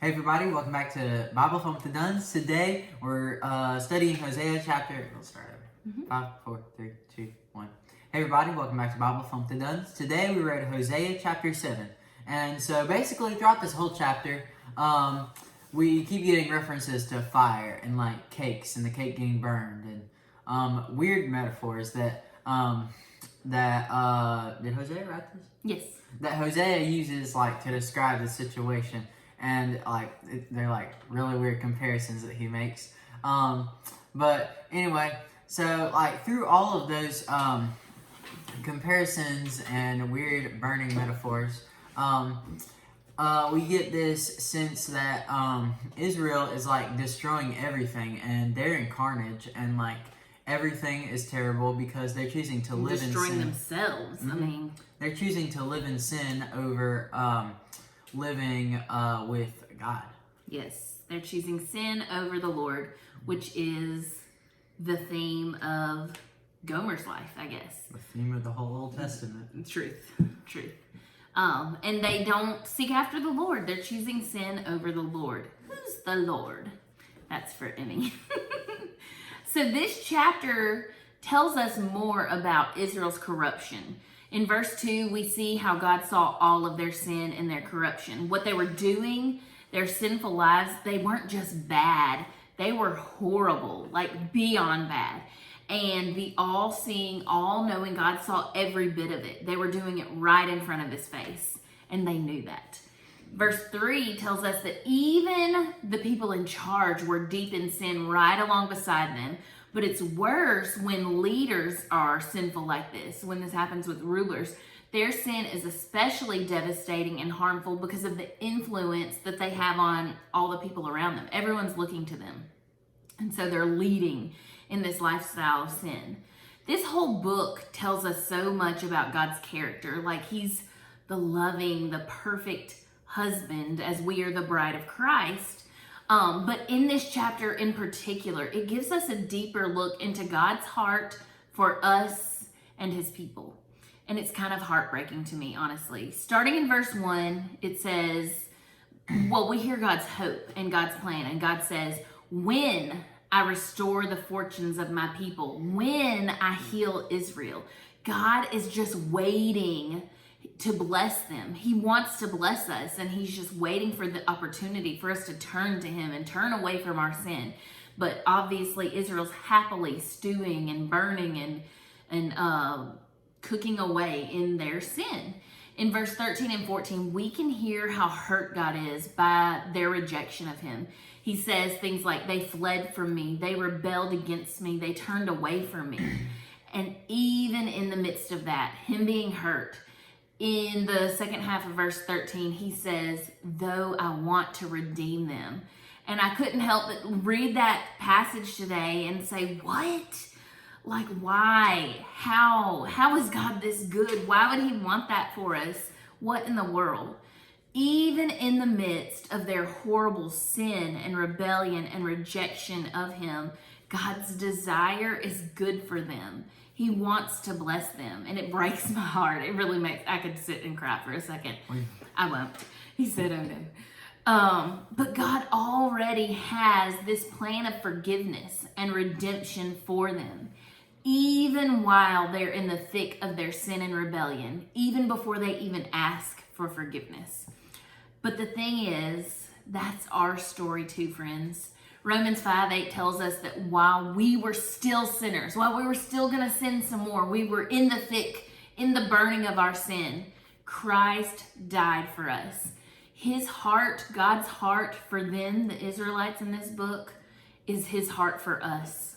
Hey everybody, welcome back to Bible Fun with the Duns. Today we're studying Hosea chapter. Let's start over. 5, 4, 3, 2, 1. Hey everybody, welcome back to Bible Fun with the Duns. Today we read Hosea chapter 7. And so basically throughout this whole chapter, we keep getting references to fire and like cakes and the cake getting burned and weird metaphors that did Hosea write this? Yes. That Hosea uses like to describe the situation. And they're like really weird comparisons that he makes. But anyway, so like through all of those comparisons and weird burning metaphors, we get this sense that Israel is like destroying everything, and they're in carnage, and like everything is terrible because they're choosing to live in sin. Destroying themselves. Mm-hmm. I mean, they're choosing to live in sin over living with God. Yes, they're choosing sin over the Lord, which is the theme of Gomer's life, I guess. The theme of the whole Old Testament. Truth. And they don't seek after the Lord. They're choosing sin over the Lord. Who's the Lord? That's for Emmy. So this chapter tells us more about Israel's corruption. In verse 2, we see how God saw all of their sin and their corruption. What they were doing, their sinful lives, they weren't just bad. They were horrible, like beyond bad. And the all-seeing, all-knowing God saw every bit of it. They were doing it right in front of his face, and they knew that. Verse 3 tells us that even the people in charge were deep in sin right along beside them. But it's worse when leaders are sinful like this. When this happens with rulers, their sin is especially devastating and harmful because of the influence that they have on all the people around them. Everyone's looking to them. And so they're leading in this lifestyle of sin. This whole book tells us so much about God's character. Like he's the loving, the perfect husband as we are the bride of Christ. But in this chapter in particular, it gives us a deeper look into God's heart for us and his people. And it's kind of heartbreaking to me, honestly. Starting in verse 1, it says, well, we hear God's hope and God's plan. And God says, when I restore the fortunes of my people, when I heal Israel, God is just waiting to bless them. He wants to bless us, and he's just waiting for the opportunity for us to turn to him and turn away from our sin. But obviously Israel's happily stewing and burning and cooking away in their sin. In verse 13 and 14, we can hear how hurt God is by their rejection of him. He says things like, they fled from me, they rebelled against me, they turned away from me. And even in the midst of that, him being hurt, in the second half of verse 13, he says, though I want to redeem them. And I couldn't help but read that passage today and say, what? Like, why? How is God this good? Why would he want that for us? What in the world? Even in the midst of their horrible sin and rebellion and rejection of him, God's desire is good for them. He wants to bless them, and it breaks my heart. It really makes, I could sit and cry for a second. I won't. He said, oh no. But God already has this plan of forgiveness and redemption for them, even while they're in the thick of their sin and rebellion, even before they even ask for forgiveness. But the thing is, that's our story too, friends. Romans 5:8 tells us that while we were still sinners, while we were still going to sin some more, we were in the thick, in the burning of our sin, Christ died for us. His heart, God's heart for them, the Israelites in this book, is his heart for us.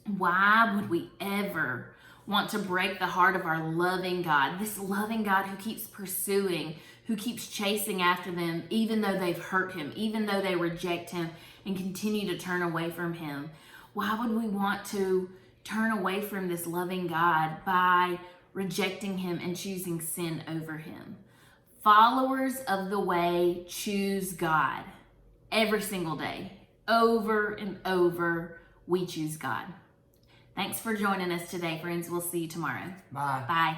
Why would we ever want to break the heart of our loving God, this loving God who keeps pursuing, who keeps chasing after them, even though they've hurt him, even though they reject him and continue to turn away from him? Why would we want to turn away from this loving God by rejecting him and choosing sin over him? Followers of the way choose God every single day. Over and over, we choose God. Thanks for joining us today, friends. We'll see you tomorrow. Bye. Bye.